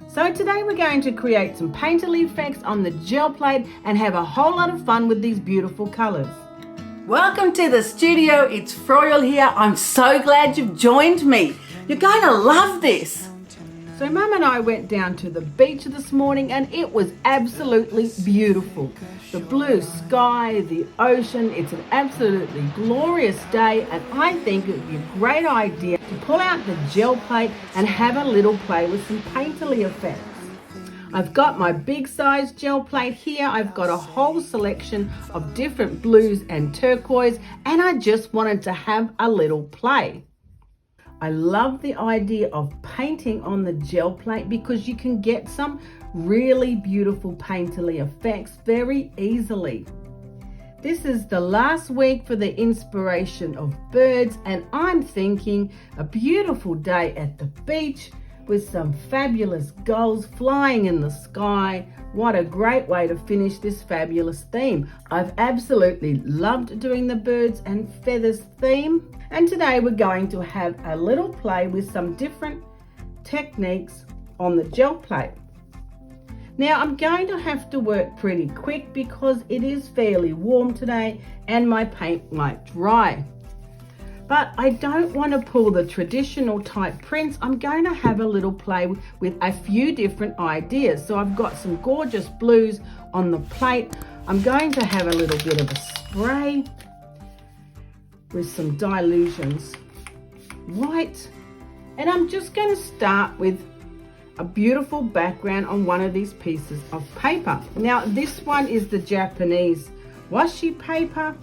So today we're going to create some painterly effects on the gel plate and have a whole lot of fun with these beautiful colours. Welcome to the studio, it's Froyal here. I'm so glad you've joined me. You're going to love this. So Mum and I went down to the beach this morning and it was absolutely beautiful. The blue sky, the ocean, it's an absolutely glorious day, and I think it would be a great idea to pull out the gel plate and have a little play with some painterly effects. I've got my big size gel plate here. I've got a whole selection of different blues and turquoise, and I just wanted to have a little play. I love the idea of painting on the gel plate because you can get some really beautiful painterly effects very easily. This is the last week for the inspiration of birds, and I'm thinking a beautiful day at the beach with some fabulous gulls flying in the sky. What a great way to finish this fabulous theme. I've absolutely loved doing the birds and feathers theme. And today we're going to have a little play with some different techniques on the gel plate. Now I'm going to have to work pretty quick because it is fairly warm today and my paint might dry. But I don't want to pull the traditional type prints. I'm going to have a little play with a few different ideas. So I've got some gorgeous blues on the plate. I'm going to have a little bit of a spray with some dilutions white, and I'm just going to start with a beautiful background on one of these pieces of paper. Now this one is the Japanese washi paper.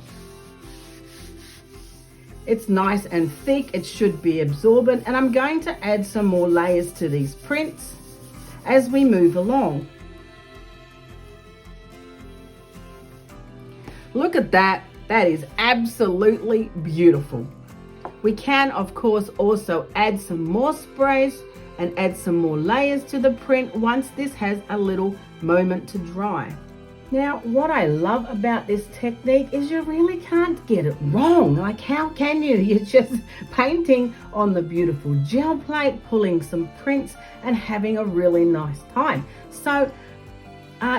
It's nice and thick, it should be absorbent, and I'm going to add some more layers to these prints as we move along. Look at that. That is absolutely beautiful. We can, of course, also add some more sprays and add some more layers to the print once this has a little moment to dry. Now, what I love about this technique is you really can't get it wrong. Like, how can you? You're just painting on the beautiful gel plate, pulling some prints and having a really nice time. So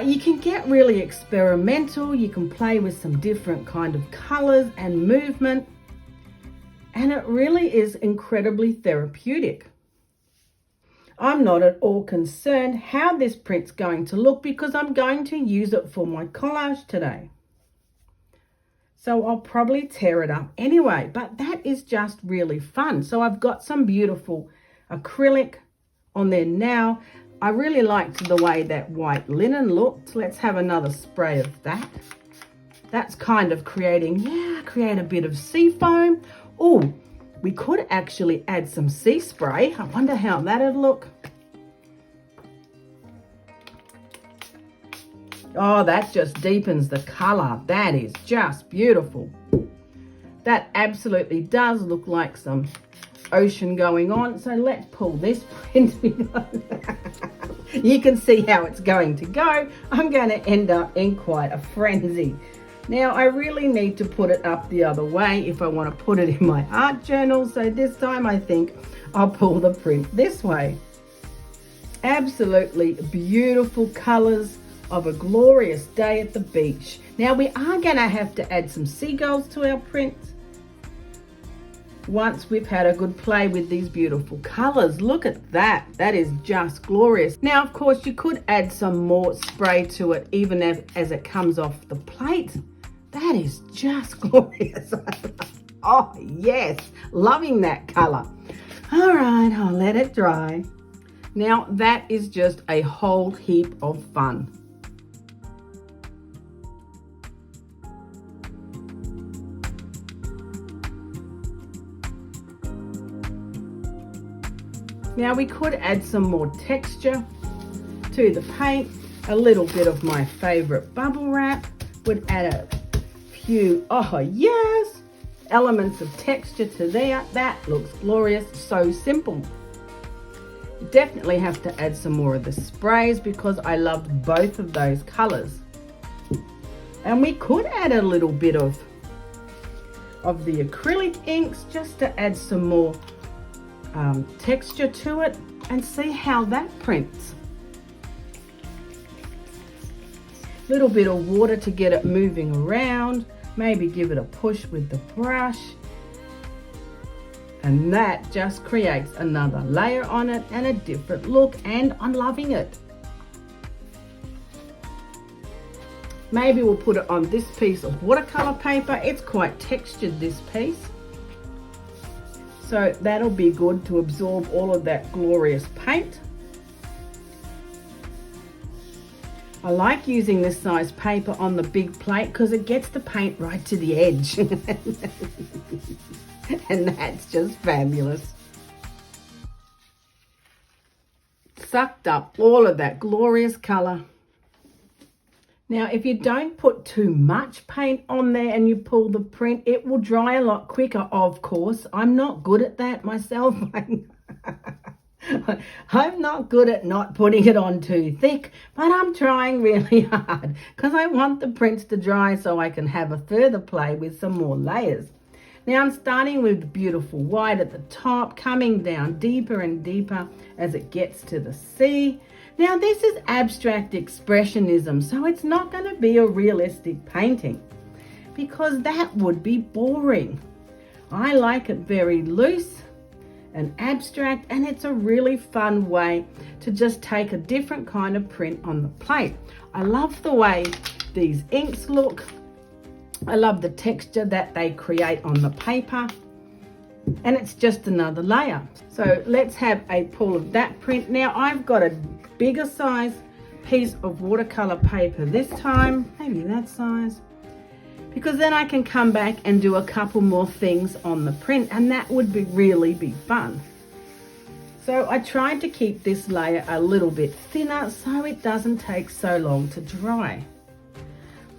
you can get really experimental, you can play with some different kind of colors and movement, and it really is incredibly therapeutic. I'm not at all concerned how this print's going to look because I'm going to use it for my collage today. So I'll probably tear it up anyway, but that is just really fun. So I've got some beautiful acrylic on there now. I really liked the way that white linen looked. Let's have another spray of that. That's kind of create a bit of sea foam. Oh, we could actually add some sea spray. I wonder how that'd look. Oh, that just deepens the color. That is just beautiful. That absolutely does look like some ocean going on. So let's pull this print. You can see how it's going to go. I'm going to end up in quite a frenzy. Now I really need to put it up the other way if I want to put it in my art journal. So this time I think I'll pull the print this way. Absolutely beautiful colors of a glorious day at the beach. Now we are going to have to add some seagulls to our print once we've had a good play with these beautiful colors. Look at that. That is just glorious. Now, of course, you could add some more spray to it even as it comes off the plate. That is just glorious. Oh, yes. Loving that color. All right, I'll let it dry. Now, that is just a whole heap of fun. Now we could add some more texture to the paint. A little bit of my favorite bubble wrap would add a few, oh yes, elements of texture to there. That looks glorious, so simple. Definitely have to add some more of the sprays because I loved both of those colors. And we could add a little bit of the acrylic inks just to add some more texture to it and see how that prints. Little bit of water to get it moving around. Maybe give it a push with the brush. And that just creates another layer on it and a different look, and I'm loving it. Maybe we'll put it on this piece of watercolor paper. It's quite textured, this piece. So that'll be good to absorb all of that glorious paint. I like using this size paper on the big plate because it gets the paint right to the edge. And that's just fabulous. Sucked up all of that glorious color. Now, if you don't put too much paint on there and you pull the print, it will dry a lot quicker, of course. I'm not good at that myself. I'm not good at not putting it on too thick, but I'm trying really hard because I want the prints to dry so I can have a further play with some more layers. Now I'm starting with beautiful white at the top, coming down deeper and deeper as it gets to the sea. Now this is abstract expressionism, so it's not going to be a realistic painting because that would be boring. I like it very loose and abstract, and it's a really fun way to just take a different kind of print on the plate. I love the way these inks look. I love the texture that they create on the paper, and it's just another layer. So let's have a pull of that print. Now I've got a bigger size piece of watercolor paper this time, maybe that size, because then I can come back and do a couple more things on the print, and that would really be fun. So I tried to keep this layer a little bit thinner so it doesn't take so long to dry.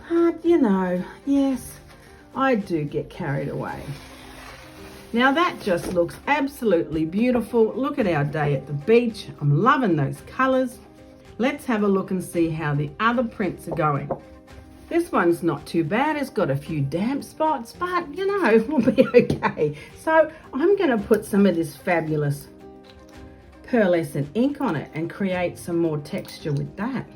But you know, yes, I do get carried away. Now that just looks absolutely beautiful. Look at our day at the beach. I'm loving those colors. Let's have a look and see how the other prints are going. This one's not too bad. It's got a few damp spots, but you know, we'll be okay. So I'm going to put some of this fabulous pearlescent ink on it and create some more texture with that.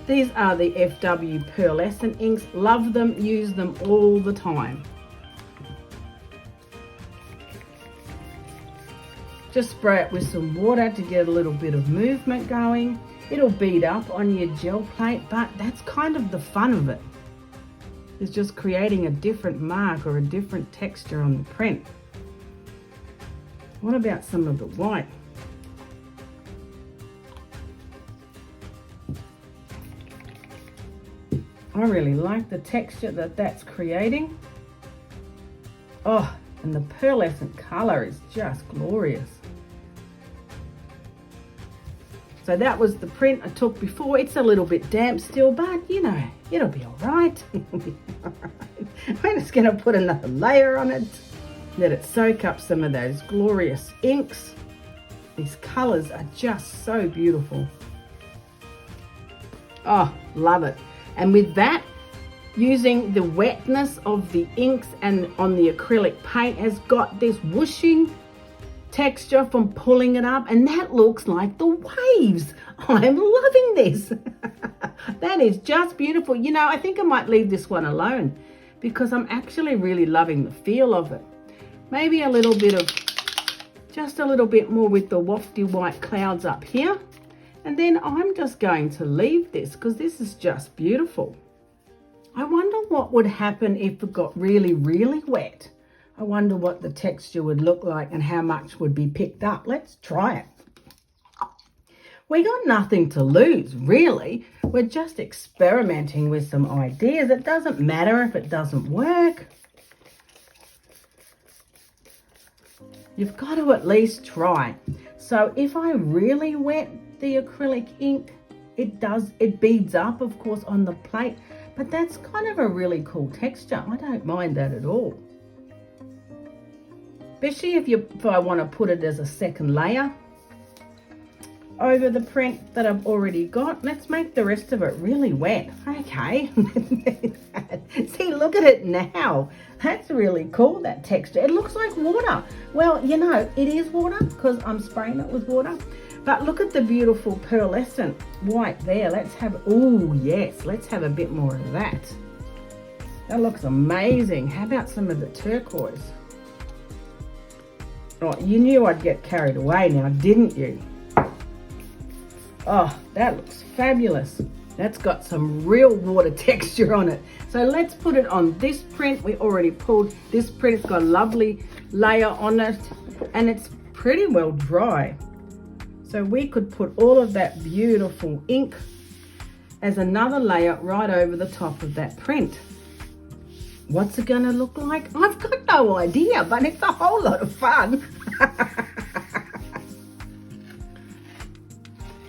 These are the FW pearlescent inks. Love them, use them all the time. Just spray it with some water to get a little bit of movement going. It'll bead up on your gel plate, but that's kind of the fun of it. It's just creating a different mark or a different texture on the print. What about some of the white? I really like the texture that that's creating. Oh, and the pearlescent color is just glorious. So that was the print I took before. It's a little bit damp still, but you know, it'll be all right. I'm just going to put another layer on it. Let it soak up some of those glorious inks. These colors are just so beautiful. Oh, love it. And with that, using the wetness of the inks and on the acrylic paint has got this whooshing texture from pulling it up, and that looks like the waves. I'm loving this. That is just beautiful. You know, I think I might leave this one alone because I'm actually really loving the feel of it. Maybe a little bit of, just a little bit more with the wafty white clouds up here. And then I'm just going to leave this because this is just beautiful. I wonder what would happen if it got really, really wet. I wonder what the texture would look like and how much would be picked up. Let's try it. We got nothing to lose, really. We're just experimenting with some ideas. It doesn't matter if it doesn't work. You've got to at least try. So if I really wet the acrylic ink, it beads up, of course, on the plate. But that's kind of a really cool texture. I don't mind that at all. Especially if I want to put it as a second layer. over the print that I've already got. Let's make the rest of it really wet. Okay. See, look at it now. That's really cool, that texture. It looks like water. Well, you know, it is water because I'm spraying it with water. But look at the beautiful pearlescent white there. Let's have, oh yes, let's have a bit more of that. That looks amazing. How about some of the turquoise? Oh, you knew I'd get carried away now, didn't you? Oh, that looks fabulous. That's got some real water texture on it. So let's put it on this print. We already pulled this print. It's got a lovely layer on it and it's pretty well dry. So we could put all of that beautiful ink as another layer right over the top of that print. What's it gonna look like? I've got no idea, but it's a whole lot of fun.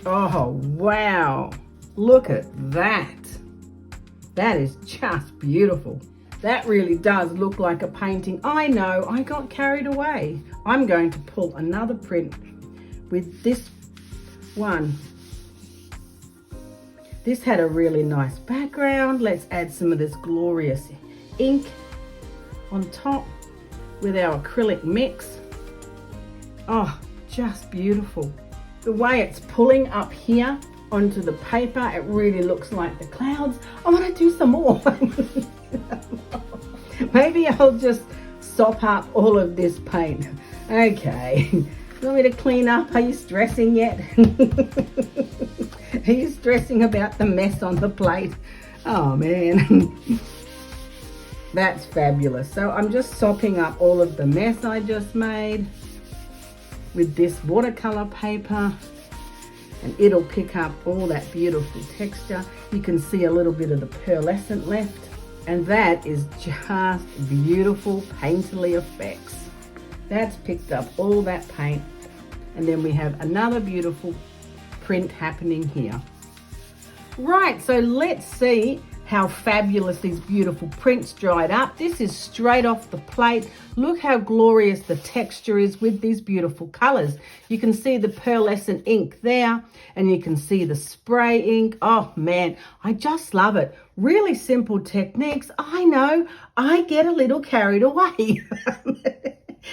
Oh, wow. Look at that. That is just beautiful. That really does look like a painting. I know, I got carried away. I'm going to pull another print with this one. This had a really nice background. Let's add some of this glorious ink on top with our acrylic mix. Oh, just beautiful. The way it's pulling up here onto the paper, it really looks like the clouds. I want to do some more. Maybe I'll just sop up all of this paint. Okay. You want me to clean up? Are you stressing yet? Are you stressing about the mess on the plate? Oh man. That's fabulous. So I'm just sopping up all of the mess I just made with this watercolor paper, and it'll pick up all that beautiful texture. You can see a little bit of the pearlescent left, and that is just beautiful painterly effects. That's picked up all that paint, and then we have another beautiful print happening here. Right, so let's see how fabulous these beautiful prints dried up. This is straight off the plate. Look how glorious the texture is with these beautiful colors. You can see the pearlescent ink there, and you can see the spray ink. Oh man, I just love it. Really simple techniques. I know, I get a little carried away.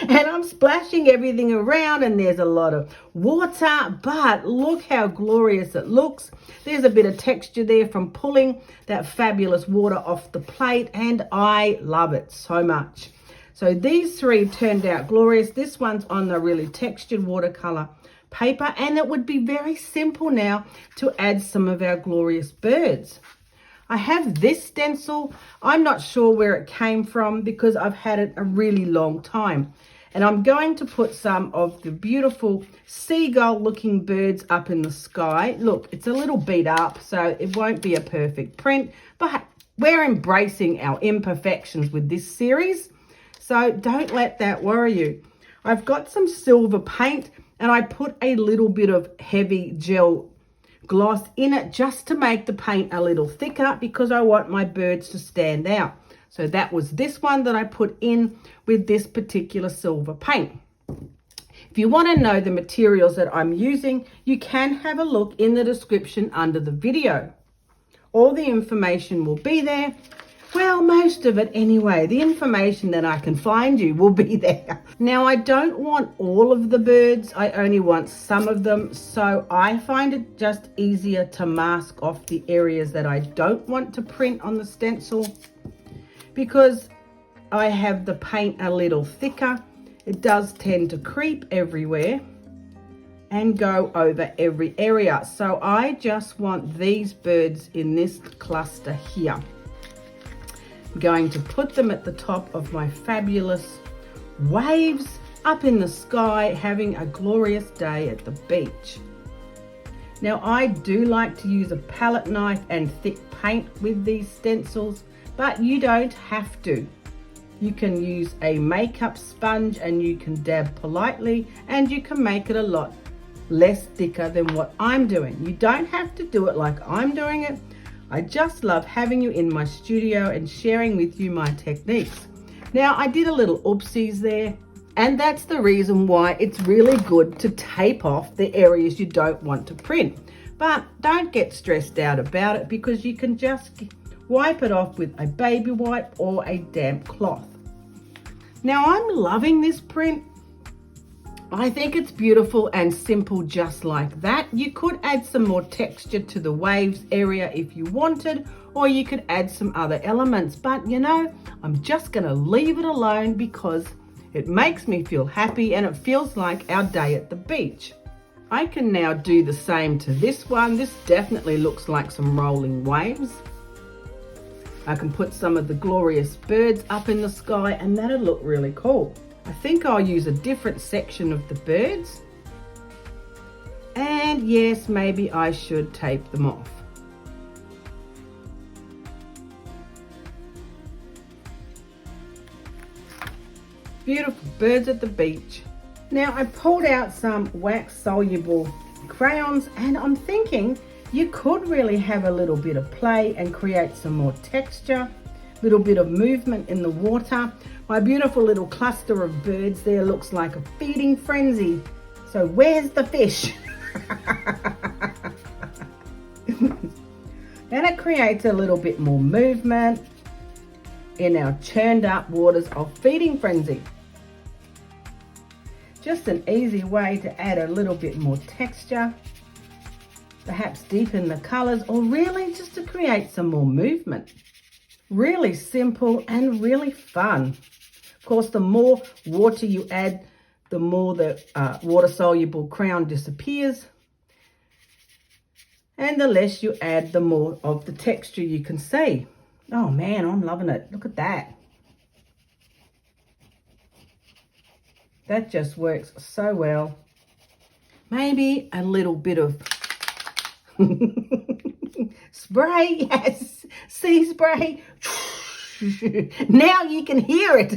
And I'm splashing everything around, and there's a lot of water, but look how glorious it looks. There's a bit of texture there from pulling that fabulous water off the plate, and I love it so much. So these three turned out glorious. This one's on the really textured watercolor paper, and it would be very simple now to add some of our glorious birds. I have this stencil. I'm not sure where it came from because I've had it a really long time. And I'm going to put some of the beautiful seagull looking birds up in the sky. Look, it's a little beat up, so it won't be a perfect print, but we're embracing our imperfections with this series. So don't let that worry you. I've got some silver paint, and I put a little bit of heavy gel gloss in it just to make the paint a little thicker because I want my birds to stand out. So that was this one that I put in with this particular silver paint. If you want to know the materials that I'm using, you can have a look in the description under the video. All the information will be there. Well, most of it anyway. The information that I can find you will be there. Now, I don't want all of the birds. I only want some of them. So I find it just easier to mask off the areas that I don't want to print on the stencil because I have the paint a little thicker. It does tend to creep everywhere and go over every area. So I just want these birds in this cluster here. I'm going to put them at the top of my fabulous waves up in the sky, having a glorious day at the beach. Now, I do like to use a palette knife and thick paint with these stencils, but you don't have to. You can use a makeup sponge and you can dab politely, and you can make it a lot less thicker than what I'm doing. You don't have to do it like I'm doing it. I just love having you in my studio and sharing with you my techniques. Now, I did a little oopsies there. And that's the reason why it's really good to tape off the areas you don't want to print. But don't get stressed out about it, because you can just wipe it off with a baby wipe or a damp cloth. Now I'm loving this print. I think it's beautiful and simple just like that. You could add some more texture to the waves area if you wanted, or you could add some other elements. But you know, I'm just gonna leave it alone because it makes me feel happy and it feels like our day at the beach. I can now do the same to this one. This definitely looks like some rolling waves. I can put some of the glorious birds up in the sky and that'll look really cool. I think I'll use a different section of the birds. And yes, maybe I should tape them off. Beautiful birds at the beach. Now I pulled out some wax soluble crayons and I'm thinking you could really have a little bit of play and create some more texture, little bit of movement in the water. My beautiful little cluster of birds there looks like a feeding frenzy. So where's the fish? And it creates a little bit more movement in our churned up waters of feeding frenzy. Just an easy way to add a little bit more texture, perhaps deepen the colors, or really just to create some more movement. Really simple and really fun. Of course, the more water you add, the more the water-soluble crayon disappears. And the less you add, the more of the texture you can see. Oh man, I'm loving it. Look at that. That just works so well. Maybe a little bit of spray, yes, sea spray. Now you can hear it.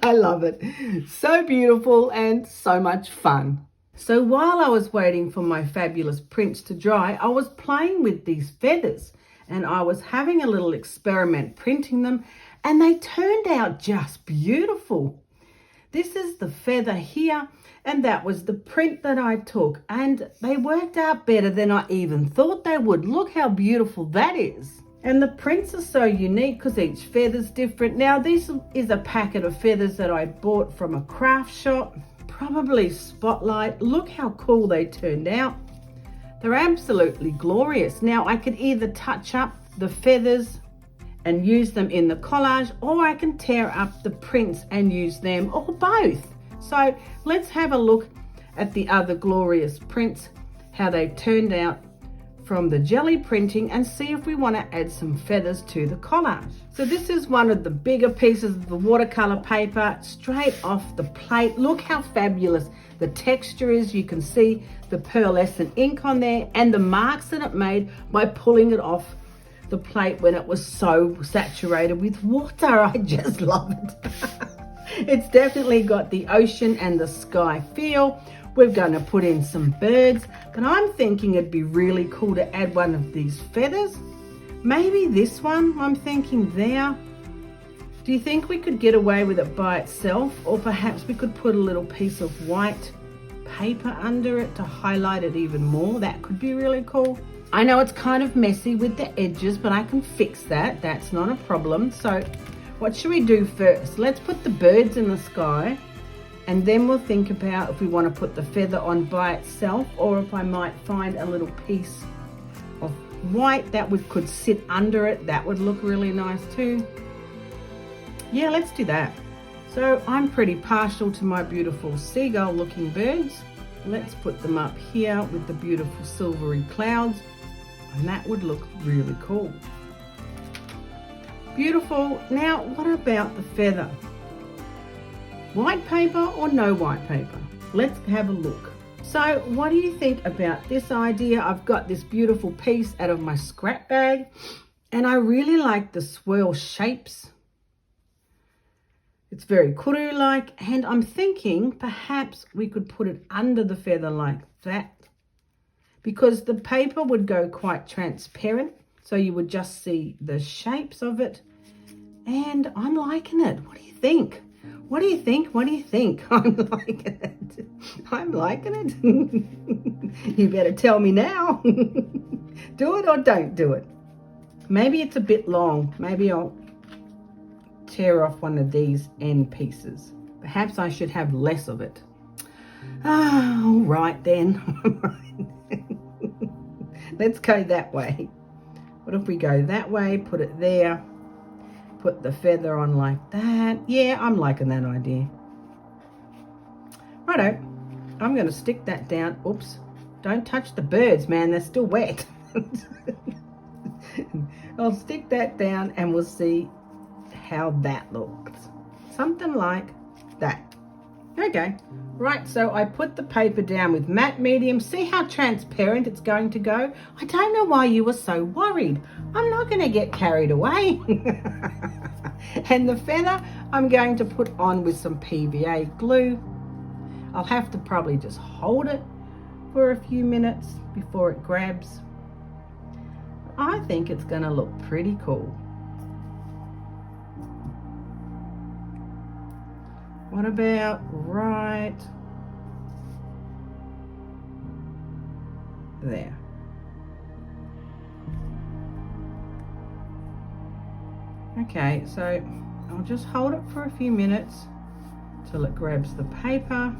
I love it. So beautiful and so much fun. So while I was waiting for my fabulous prints to dry, I was playing with these feathers and I was having a little experiment printing them, and they turned out just beautiful. This is the feather here, and that was the print that I took, and they worked out better than I even thought they would. Look how beautiful that is. And the prints are so unique because each feather's different. Now this is a packet of feathers that I bought from a craft shop, probably Spotlight. Look how cool they turned out. They're absolutely glorious. Now I could either touch up the feathers and use them in the collage, or I can tear up the prints and use them, or both. So let's have a look at the other glorious prints, how they turned out from the Gelli printing, and see if we want to add some feathers to the collage. So this is one of the bigger pieces of the watercolor paper, straight off the plate. Look how fabulous the texture is. You can see the pearlescent ink on there and the marks that it made by pulling it off the plate when it was so saturated with water. I just love it. It's definitely got the ocean and the sky feel. We're going to put in some birds, but I'm thinking it'd be really cool to add one of these feathers. Maybe this one, I'm thinking there. Do you think we could get away with it by itself, or perhaps we could put a little piece of white paper under it to highlight it even more? That could be really cool. I know it's kind of messy with the edges, but I can fix that. That's not a problem. So what should we do first? Let's put the birds in the sky, and then we'll think about if we want to put the feather on by itself, or if I might find a little piece of white that could sit under it. That would look really nice too. Yeah, let's do that. So I'm pretty partial to my beautiful seagull looking birds. Let's put them up here with the beautiful silvery clouds, and that would look really cool. Beautiful. Now, what about the feather? White paper or no white paper? Let's have a look. So what do you think about this idea? I've got this beautiful piece out of my scrap bag, and I really like the swirl shapes. It's very kuru-like, and I'm thinking perhaps we could put it under the feather like that, because the paper would go quite transparent, so you would just see the shapes of it. And I'm liking it. What do you think? What do you think? What do you think? I'm liking it. I'm liking it. You better tell me now. Do it or don't do it. Maybe it's a bit long. Maybe I'll tear off one of these end pieces. Perhaps I should have less of it. Ah, all right then. Let's go that way. What if we go that way, put it there, put the feather on like that? Yeah, I'm liking that idea. Righto, I'm going to stick that down. Oops, don't touch the birds, man, they're still wet. I'll stick that down and we'll see how that looks. Something like that. Okay, right, so I put the paper down with matte medium. See how transparent it's going to go? I don't know why you were so worried. I'm not going to get carried away. And the feather I'm going to put on with some PVA glue. I'll have to probably just hold it for a few minutes before it grabs. I think it's going to look pretty cool. What about right there? Okay, so I'll just hold it for a few minutes till it grabs the paper.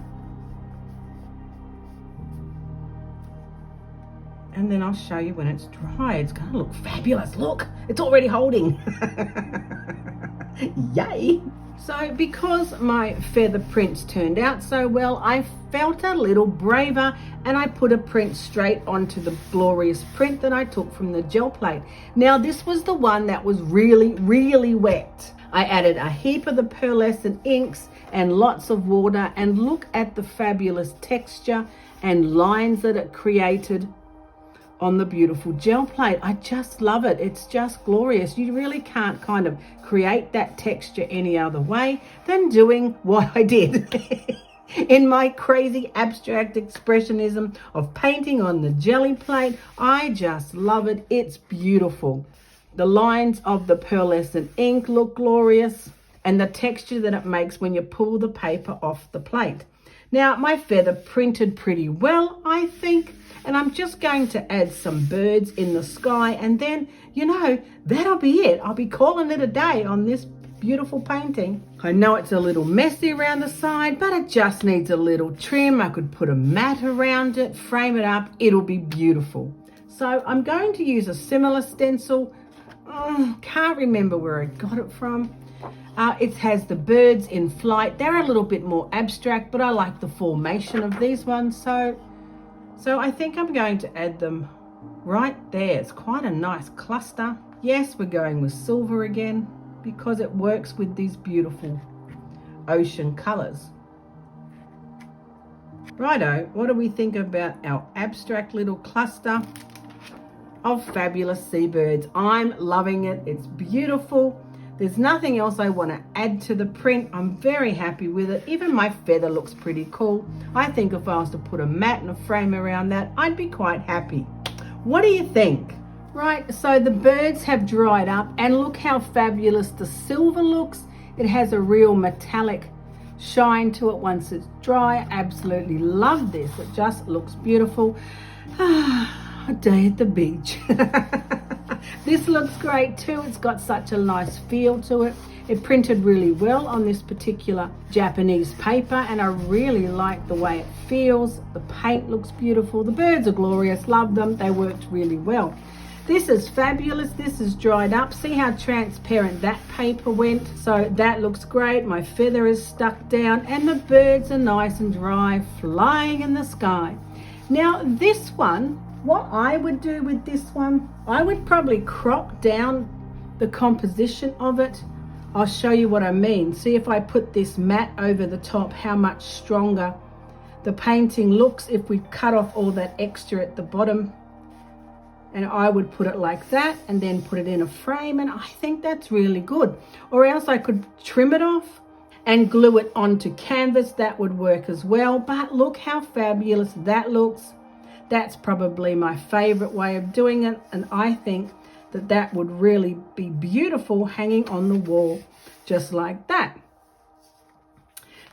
And then I'll show you when it's dry. It's going to look fabulous. Look, it's already holding. Yay! So because my feather prints turned out so well, I felt a little braver and I put a print straight onto the glorious print that I took from the gel plate. Now this was the one that was really, really wet. I added a heap of the pearlescent inks and lots of water, and look at the fabulous texture and lines that it created on the beautiful gel plate. I just love it. It's just glorious. You really can't kind of create that texture any other way than doing what I did in my crazy abstract expressionism of painting on the jelly plate. I just love it. It's beautiful. The lines of the pearlescent ink look glorious, and the texture that it makes when you pull the paper off the plate. Now my feather printed pretty well, I think, and I'm just going to add some birds in the sky, and then, you know, that'll be it. I'll be calling it a day on this beautiful painting. I know it's a little messy around the side, but it just needs a little trim. I could put a mat around it, frame it up. It'll be beautiful. So I'm going to use a similar stencil. Can't remember where I got it from. It has the birds in flight. They're a little bit more abstract, but I like the formation of these ones. So I think I'm going to add them right there. It's quite a nice cluster. Yes, we're going with silver again because it works with these beautiful ocean colors. Righto, what do we think about our abstract little cluster of fabulous seabirds? I'm loving it. It's beautiful. There's nothing else I want to add to the print. I'm very happy with it. Even my feather looks pretty cool. I think if I was to put a mat and a frame around that, I'd be quite happy. What do you think? Right, so the birds have dried up, and look how fabulous the silver looks. It has a real metallic shine to it once it's dry. I absolutely love this. It just looks beautiful. A day at the beach. This looks great too. It's got such a nice feel to it. It printed really well on this particular Japanese paper, and I really like the way it feels. The paint looks beautiful. The birds are glorious. Love them. They worked really well. This is fabulous. This is dried up. See how transparent that paper went? So that looks great. My feather is stuck down and the birds are nice and dry, flying in the sky. Now this one, what I would do with this one, I would probably crop down the composition of it. I'll show you what I mean. See if I put this mat over the top, how much stronger the painting looks if we cut off all that extra at the bottom. And I would put it like that and then put it in a frame, and I think that's really good. Or else I could trim it off and glue it onto canvas. That would work as well. But look how fabulous that looks. That's probably my favorite way of doing it, and I think that that would really be beautiful hanging on the wall just like that.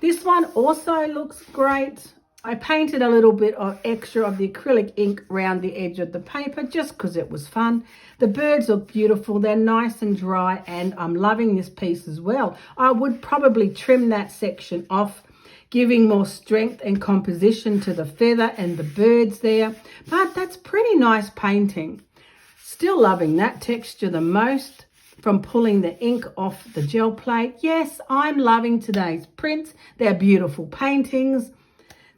This one also looks great. I painted a little bit of extra of the acrylic ink around the edge of the paper just because it was fun. The birds look beautiful. They're nice and dry, and I'm loving this piece as well. I would probably trim that section off, giving more strength and composition to the feather and the birds there. But that's pretty nice painting. Still loving that texture the most from pulling the ink off the gel plate. Yes, I'm loving today's prints. They're beautiful paintings.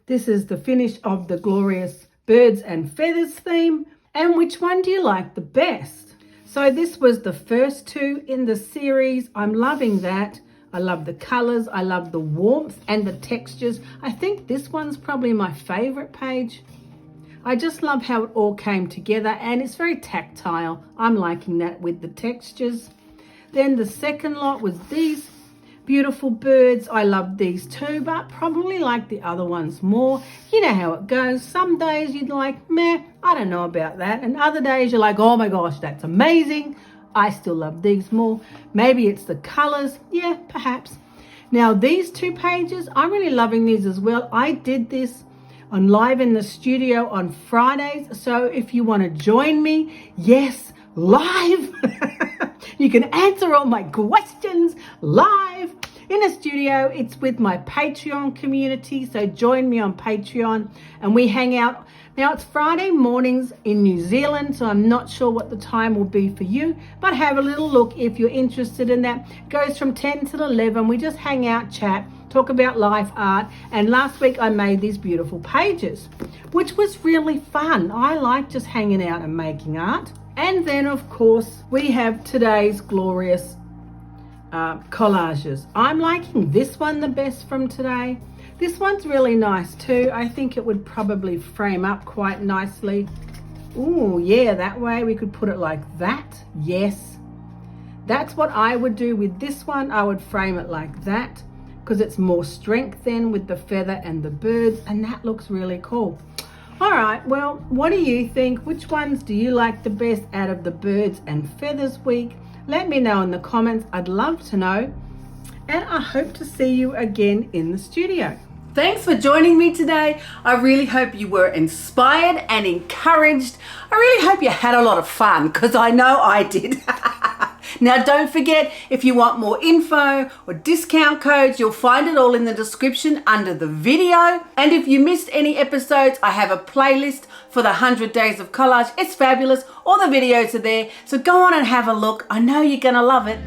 This is the finish of the glorious birds and feathers theme. And which one do you like the best? So this was the first two in the series. I'm loving that. I love the colors. I love the warmth and the textures. I think this one's probably my favorite page. I just love how it all came together, and it's very tactile. I'm liking that with the textures. Then the second lot was these beautiful birds. I love these too, but probably like the other ones more. You know how it goes. Some days you'd like, meh, I don't know about that. And other days you're like, oh my gosh, that's amazing. I still love these more. Maybe it's the colors. Yeah, perhaps. Now these two pages, I'm really loving these as well. I did this on live in the studio on Fridays. So if you want to join me, yes, live. You can answer all my questions live in a studio. It's with my Patreon community. So join me on Patreon and we hang out. Now it's Friday mornings in New Zealand, so I'm not sure what the time will be for you, but have a little look if you're interested in that. It goes from 10 till 11. We just hang out, chat, talk about life, art. And last week I made these beautiful pages, which was really fun. I like just hanging out and making art. And then, of course, we have today's glorious collages. I'm liking this one the best from today. This one's really nice too. I think it would probably frame up quite nicely. Oh, yeah, that way we could put it like that. Yes. That's what I would do with this one. I would frame it like that because it's more strength then with the feather and the birds, and that looks really cool. All right, well, what do you think? Which ones do you like the best out of the birds and feathers week? Let me know in the comments. I'd love to know. And I hope to see you again in the studio. Thanks for joining me today. I really hope you were inspired and encouraged. I really hope you had a lot of fun, because I know I did. Now don't forget, if you want more info or discount codes, you'll find it all in the description under the video. And if you missed any episodes, I have a playlist for the 100 Days of Collage. It's fabulous. All the videos are there. So go on and have a look. I know you're going to love it.